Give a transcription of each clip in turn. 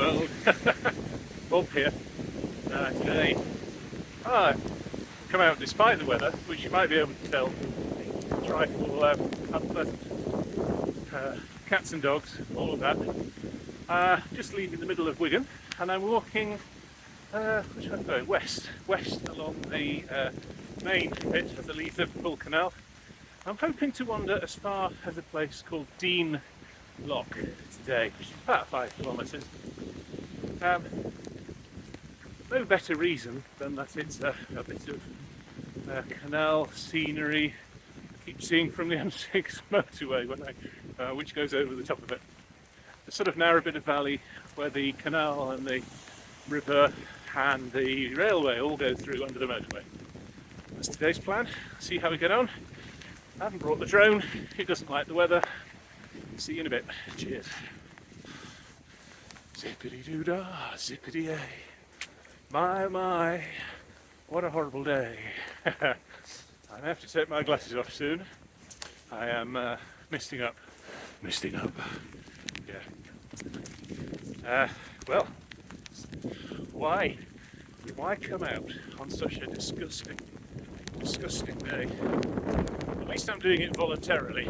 world. Bob here today. Come out despite the weather, which you might be able to tell. A trifle unpleasant. Cats and dogs, all of that. Just leaving the middle of Wigan, and I'm walking which way am I going? West along the main bit of the Leeds Liverpool Canal. I'm hoping to wander as far as a place called Dean Lock today, which is about 5 kilometres. No better reason than that it's a bit of canal scenery. I keep seeing from the M6 motorway which goes over the top of it. A sort of narrow bit of valley where the canal and the river and the railway all go through under the motorway. That's today's plan. See how we get on. I haven't brought the drone. It doesn't like the weather. See you in a bit. Cheers. Zippity doo dah, zippity ay. My, what a horrible day. I have to take my glasses off soon. I am misting up. Yeah. Well, why come out on such a disgusting day? At least I'm doing it voluntarily,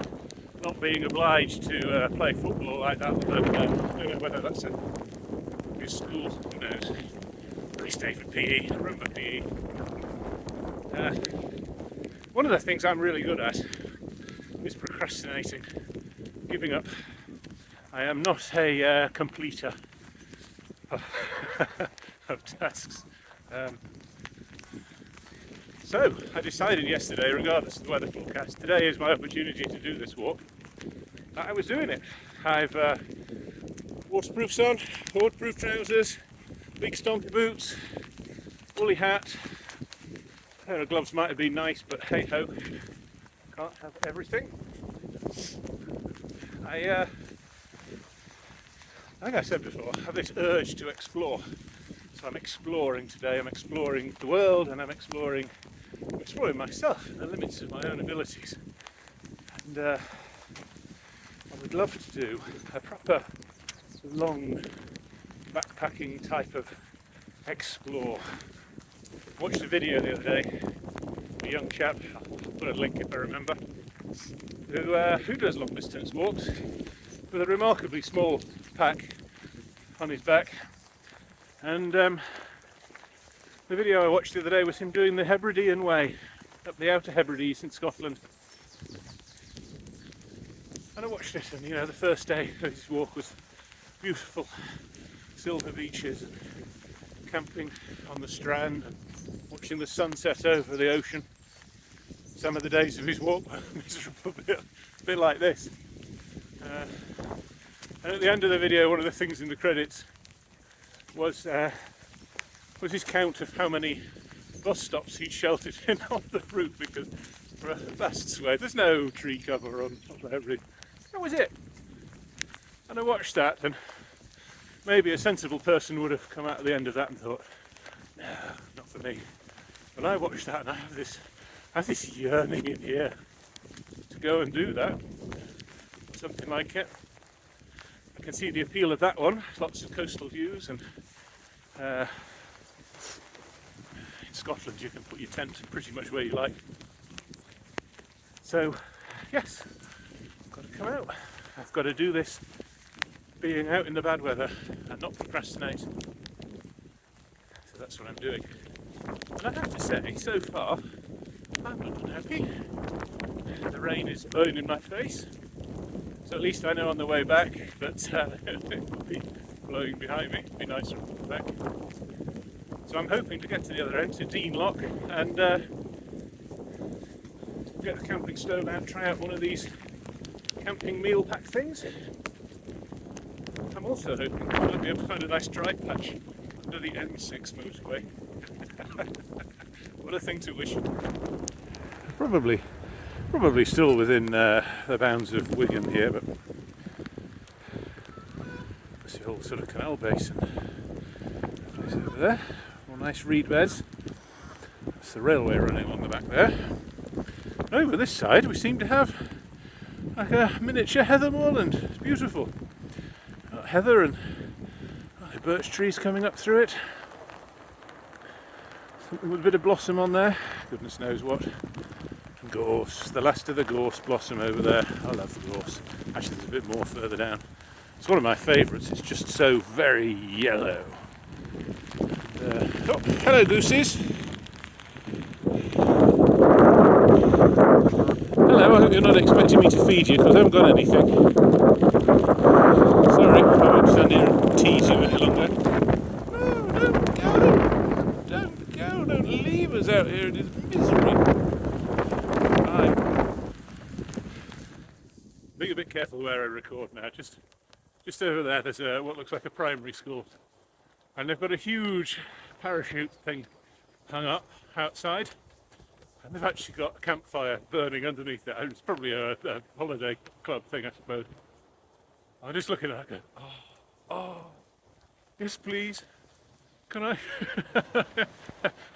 not being obliged to play football like that. Although I don't know whether that's a good school, who knows. Please stay for PE, Roomba PE. One of the things I'm really good at is procrastinating, giving up. I am not a completer of tasks. So I decided yesterday, regardless of the weather forecast, today is my opportunity to do this walk. I was doing it. I've waterproofs on, waterproof trousers, big stompy boots, woolly hat. A pair of gloves might have been nice, but hey ho, can't have everything. Like I said before, I have this urge to explore. So I'm exploring today. I'm exploring the world, and I'm exploring myself and the limits of my own abilities. And I would love to do a proper long backpacking type of explore. Watched a video the other day, a young chap, I'll put a link if I remember, who does long distance walks with a remarkably small pack on his back. And the video I watched the other day was him doing the Hebridean Way up the Outer Hebrides in Scotland. And I watched it, and the first day of his walk was beautiful silver beaches and camping on the strand and watching the sunset over the ocean. Some of the days of his walk were miserable, a bit like this. And at the end of the video, one of the things in the credits was his count of how many bus stops he'd sheltered in on the route, because for a vast swathe, there's no tree cover on every. That was it. And I watched that, and maybe a sensible person would have come out at the end of that and thought, no, not for me. But I watched that, and I have this yearning in here to go and do that, something like it. I can see the appeal of that one. Lots of coastal views, and in Scotland you can put your tent pretty much where you like. So yes, I've got to come out. I've got to do this being out in the bad weather and not procrastinate. So that's what I'm doing. And I have to say, so far, I'm not unhappy. The rain is blowing in my face. So at least I know on the way back that it will be blowing behind me. It'll be nicer on the back. So I'm hoping to get to the other end, to Dean Lock, and get the camping stove out, try out one of these camping meal pack things. I'm also hoping I might be able to find a nice dry patch under the M6 motorway. What a thing to wish. Probably still within the bounds of Wigan here, but that's the whole sort of canal basin. Place over there, all nice reed beds. That's the railway running along the back there. And over this side we seem to have like a miniature heather moorland. It's beautiful. Heather and of birch trees coming up through it. Something with a bit of blossom on there, goodness knows what. And gorse, the last of the gorse blossom over there. I love the gorse. Actually, there's a bit more further down. It's one of my favourites, it's just so very yellow. Oh, hello gooses. Hello, I hope you're not expecting me to feed you because I haven't got anything. Sorry, I won't stand here and tease you any longer. No, don't go! Don't go! Don't leave us out here in this misery. Right. Being a bit careful where I record now. Just over there, there's what looks like a primary school. And they've got a huge parachute thing hung up outside. And they've actually got a campfire burning underneath it. It's probably a holiday club thing, I suppose. I'm just looking at it, oh, yes please, can I?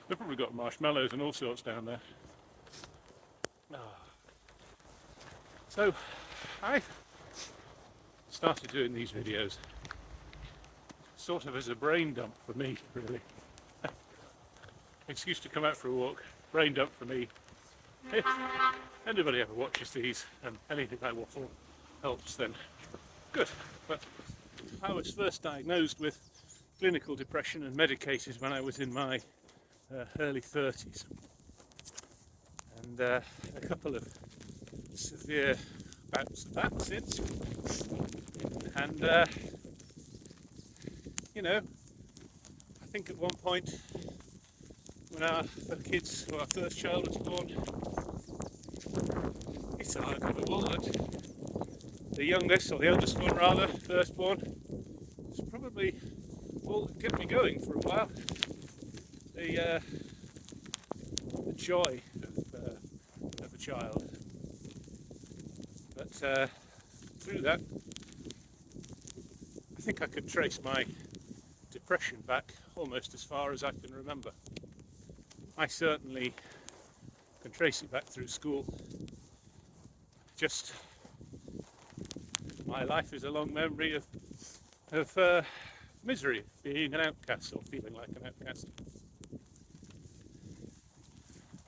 They've probably got marshmallows and all sorts down there. So, I started doing these videos sort of as a brain dump for me, really. Excuse to come out for a walk, brain dump for me. If anybody ever watches these and anything I waffle helps, then good. But I was first diagnosed with clinical depression and medicated when I was in my early 30s. And a couple of severe bouts of that since. And you know, I think at one point when our first child was born, it's unbelievable that the youngest, or the eldest one rather, firstborn, was probably all that kept me going for a while. The joy of a child. But through that, I think I could trace my depression back almost as far as I can remember. I certainly can trace it back through school. Just my life is a long memory of misery, being an outcast or feeling like an outcast,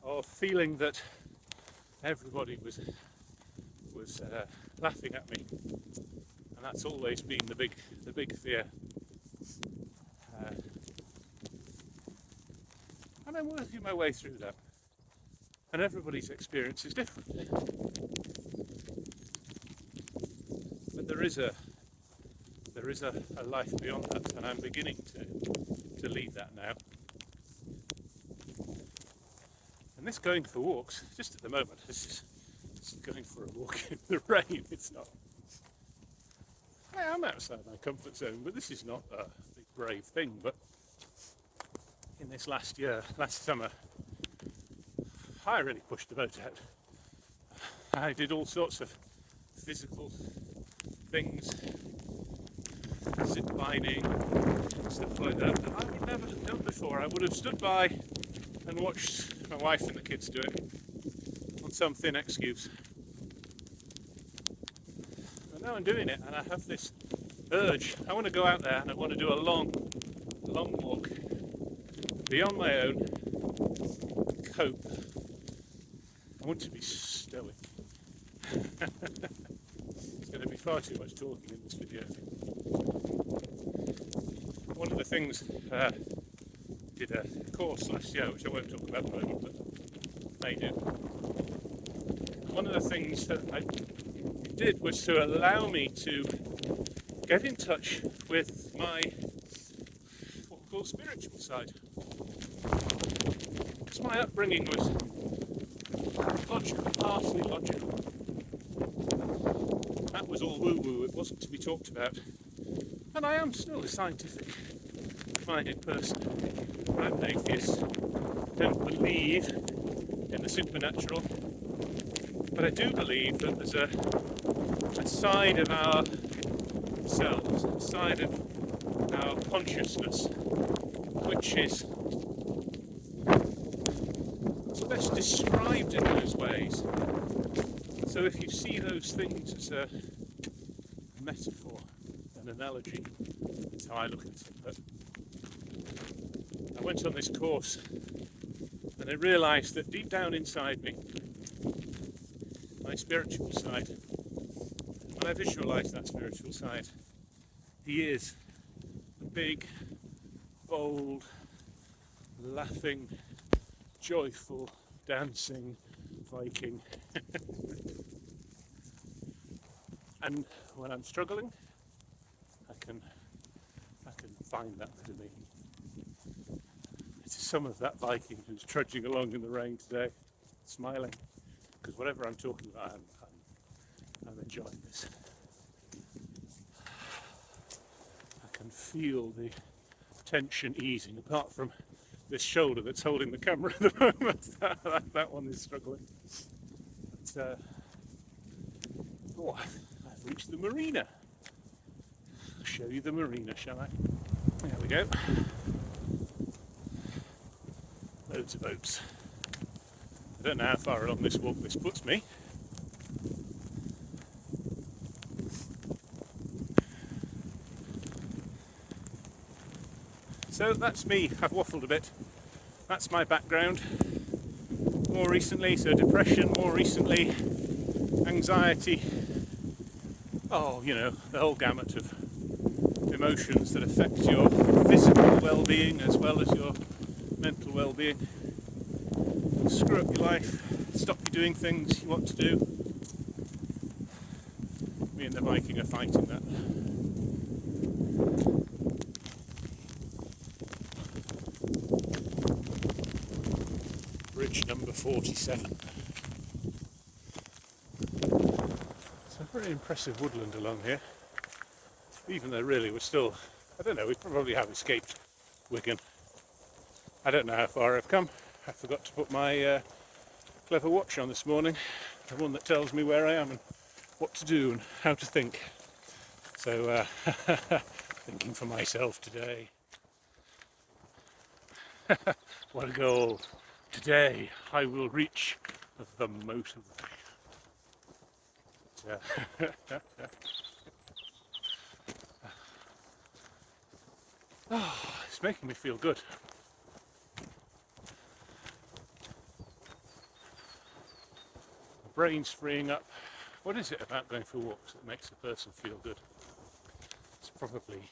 or feeling that everybody was laughing at me, and that's always been the big fear. And I'm working my way through that, and everybody's experience is different. But there is a life beyond that, and I'm beginning to lead that now. And this going for walks, just at the moment, this is going for a walk in the rain. It's not. I am outside my comfort zone, but this is not a big brave thing. But in this last summer, I really pushed the boat out. I did all sorts of physical things, zip lining, stuff like that I would never have done before. I would have stood by and watched my wife and the kids do it on some thin excuse. But now I'm doing it, and I have this urge. I want to go out there and I want to do a long walk, be on my own, cope. I want to be stoic. There's going to be far too much talking in this video. One of the things, did a course last year, which I won't talk about at the moment, but may do. One of the things that I did was to allow me to get in touch with my, what we call spiritual side. Because my upbringing was logical, largely logical. That was all woo-woo, it wasn't to be talked about. And I am still a scientific-minded person. I'm an atheist, don't believe in the supernatural, but I do believe that there's a side of ourselves, a side of our consciousness, which is best described in those ways. So if you see those things as a metaphor, an analogy, that's how I look at it. But I went on this course and I realised that deep down inside me, my spiritual side, when I visualise that spiritual side, he is a big, bold, laughing, joyful, dancing Viking. And when I'm struggling, I can find that bit of me. It's some of that Viking who's trudging along in the rain today, smiling, because whatever I'm talking about, I'm enjoying this. I can feel the tension easing, apart from this shoulder that's holding the camera at the moment. that one is struggling. But, I've reached the marina. I'll show you the marina, shall I? There we go. Loads of boats. I don't know how far along this walk this puts me. So that's me. I've waffled a bit. That's my background. More recently, so depression, more recently, anxiety. Oh, you know, the whole gamut of emotions that affect your physical well-being as well as your mental well-being. Screw up your life, stop you doing things you want to do. Me and the Viking are fighting that. Bridge number 47. It's a very impressive woodland along here, even though really we're still, I don't know, we probably have escaped Wigan. I don't know how far I've come. I forgot to put my clever watch on this morning, the one that tells me where I am and what to do and how to think. So thinking for myself today. What a goal. Today I will reach the motorway. It's making me feel good. My brain's freeing up. What is it about going for walks that makes a person feel good? It's probably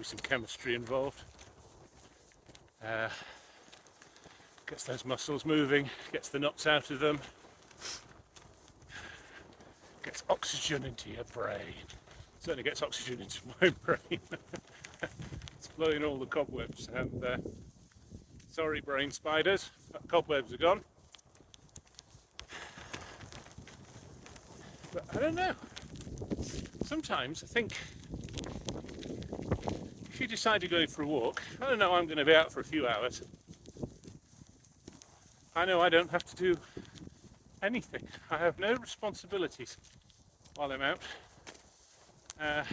some chemistry involved. Gets those muscles moving, gets the knots out of them, gets oxygen into your brain. Certainly gets oxygen into my brain. It's blowing all the cobwebs, and sorry brain spiders, but cobwebs are gone. But I don't know, sometimes I think if you decide to go for a walk, I don't know, I'm going to be out for a few hours. I know I don't have to do anything. I have no responsibilities while I'm out. I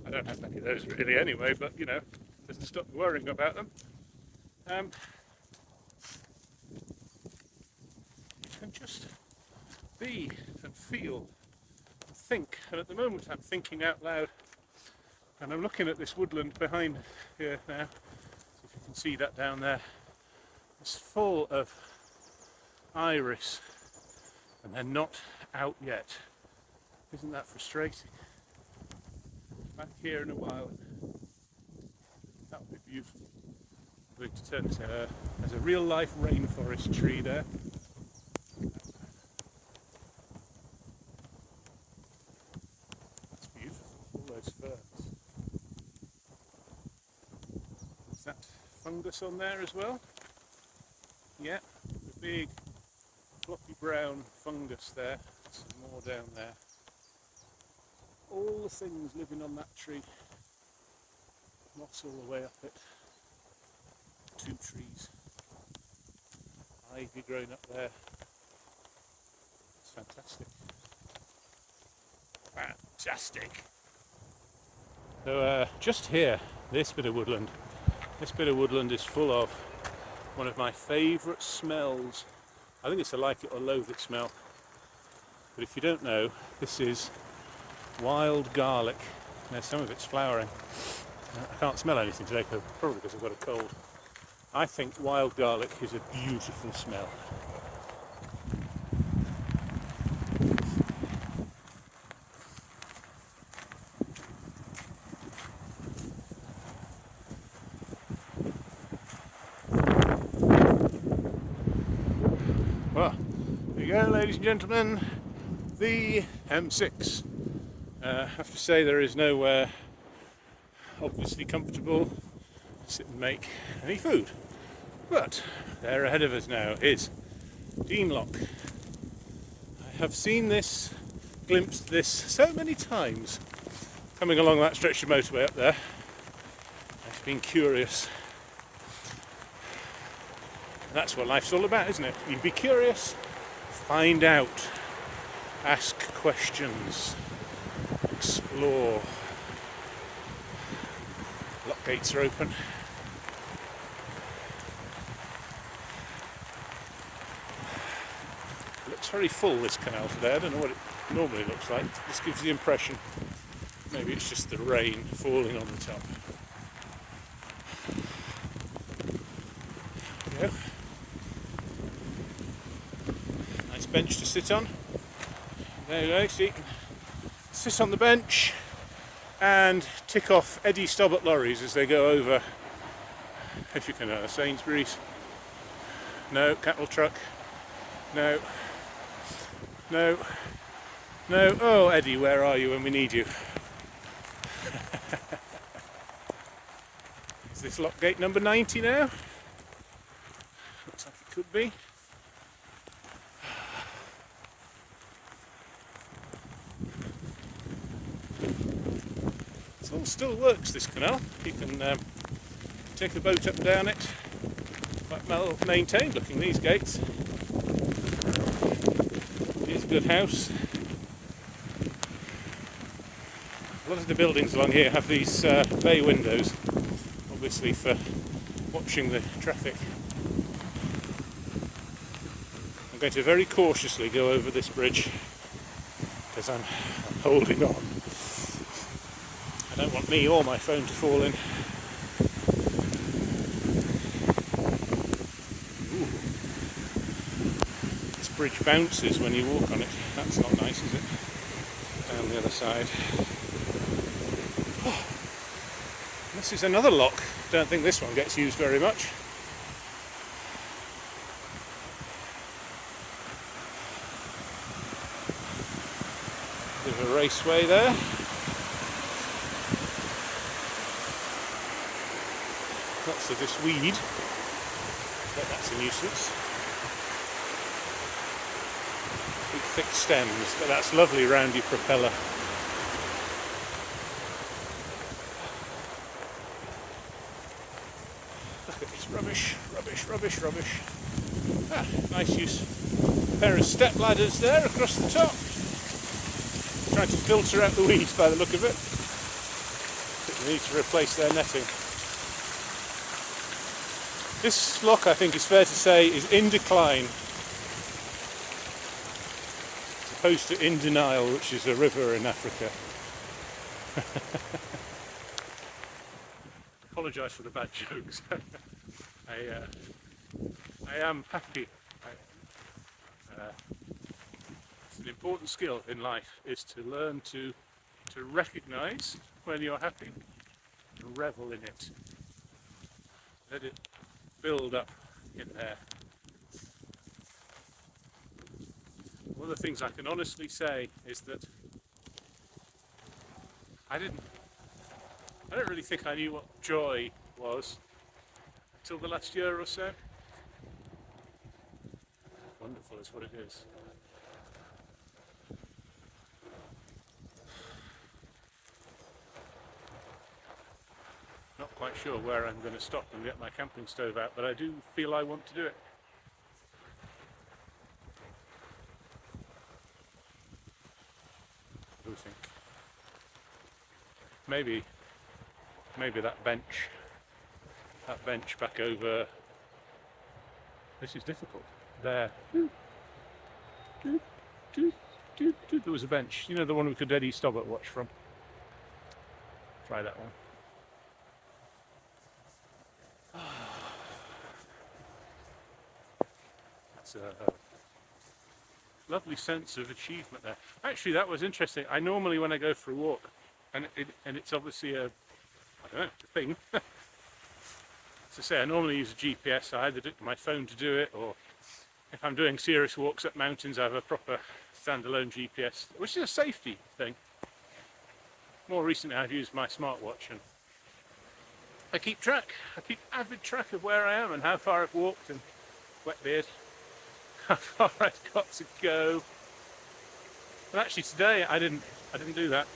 don't have many of those really anyway, but you know, doesn't stop me worrying about them. You can just be and feel and think, and at the moment I'm thinking out loud, and I'm looking at this woodland behind here now, if you can see that down there. It's full of iris and they're not out yet. Isn't that frustrating? Back here in a while. That would be beautiful. I'm going to turn to there's a real life rainforest tree there. That's beautiful, all those ferns. Is that fungus on there as well? Yeah, the big floppy brown fungus there. Some more down there. All the things living on that tree. Moss all the way up it. 2 trees. Ivy growing up there. It's fantastic. Fantastic. So just here, this bit of woodland is full of one of my favourite smells. I think it's a like it or loathe it smell. But if you don't know, this is wild garlic. Now some of it's flowering. I can't smell anything today, probably because I've got a cold. I think wild garlic is a beautiful smell. Well, there you go, ladies and gentlemen, the M6. I have to say there is nowhere obviously comfortable to sit and make any food. But there ahead of us now is Deanlock. I have seen this, glimpsed this so many times coming along that stretch of motorway up there. I've been curious. And that's what life's all about, isn't it? You be curious, find out, ask questions, explore. Lock gates are open. It looks very full, this canal today. I don't know what it normally looks like. This gives the impression maybe it's just the rain falling on the top. There we go. Nice bench to sit on. There you go, so you can sit on the bench and tick off Eddie Stobbart lorries as they go over. If you can, Sainsbury's. No, cattle truck. No. No. No. Oh, Eddie, where are you when we need you? Is this lock gate number 90 now? Looks like it could be. It all still works, this canal. You can take the boat up and down it. Quite well maintained looking, these gates. Here's a good house. A lot of the buildings along here have these bay windows, obviously for watching the traffic. I'm going to very cautiously go over this bridge because I'm holding on. I don't want me or my phone to fall in. Ooh. This bridge bounces when you walk on it. That's not nice, is it? Down the other side. Oh. This is another lock. Don't think this one gets used very much. Bit of a raceway there. Lots of this weed, but that's a nuisance. Big thick stems, but that's lovely round your propeller. Look at this rubbish, rubbish, rubbish, rubbish. Ah, nice use. A pair of step ladders there across the top. Trying to filter out the weeds by the look of it. They need to replace their netting. This lock, I think it's fair to say, is in decline, as opposed to in denial, which is a river in Africa. Apologise for the bad jokes. I am happy. It's an important skill in life, is to learn to recognise when you're happy and revel in it. Let it build up in there. One of the things I can honestly say is that I don't really think I knew what joy was until the last year or so. Wonderful is what it is. Not quite sure where I'm going to stop and get my camping stove out, but I do feel I want to do it. What do you think? Maybe that bench back over. This is difficult. There. There was a bench. You know, the one we could Eddie Stobbart watch from. Try that one. It's a lovely sense of achievement there. Actually, that was interesting. I normally, when I go for a walk, and it's obviously I don't know, a thing. As I say, I normally use a GPS. I either do my phone to do it, or if I'm doing serious walks up mountains, I have a proper standalone GPS, which is a safety thing. More recently, I've used my smartwatch, and I keep avid track of where I am and how far I've walked, and wet beard, how far I've got to go. But actually today I didn't do that.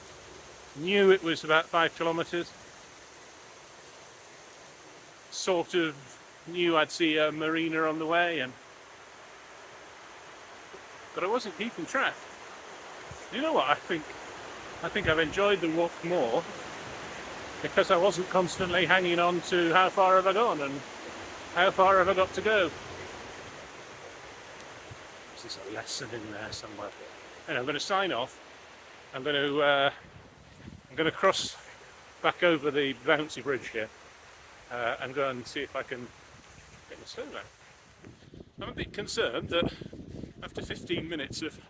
Knew it was about 5 kilometres. Sort of knew I'd see a marina on the way, but I wasn't keeping track. You know what? I think I've enjoyed the walk more because I wasn't constantly hanging on to how far have I gone and how far have I got to go. There's a lesson in there somewhere. And I'm going to sign off. I'm going to cross back over the bouncy bridge here and go and see if I can get my stone out. I'm a bit concerned that after 15 minutes of,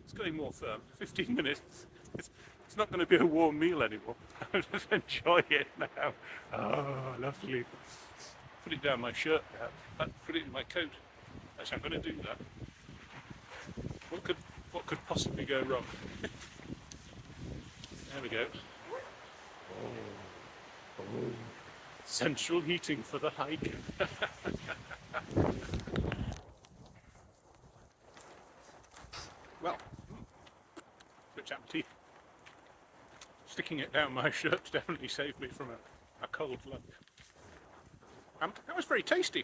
it's getting more firm, 15 minutes, it's not going to be a warm meal anymore. I'm just enjoying it now. Oh, lovely. Put it down my shirt now. Put it in my coat. Actually, I'm going to do that. What could possibly go wrong? There we go. Oh. Central heating for the hike. Well, switch out my teeth. Sticking it down my shirt definitely saved me from a cold lunch. That was very tasty.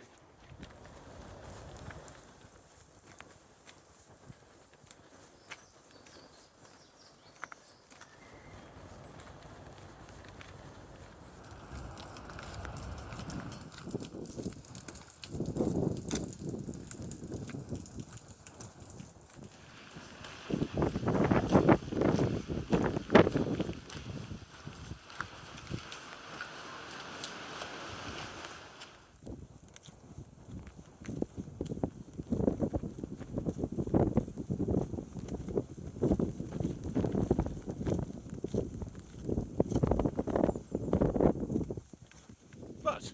But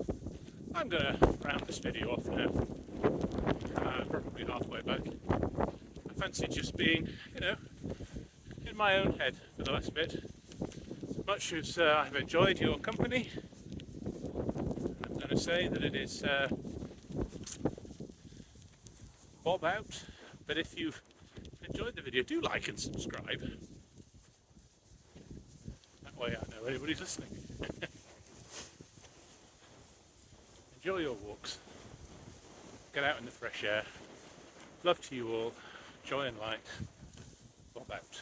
I'm going to round this video off now. Probably halfway back. I fancy just being, in my own head for the last bit. As much as I've enjoyed your company, I'm going to say that it is bob out. But if you've enjoyed the video, do like and subscribe. That way I know anybody's listening. Enjoy your walks. Get out in the fresh air. Love to you all. Joy and light. Bob out.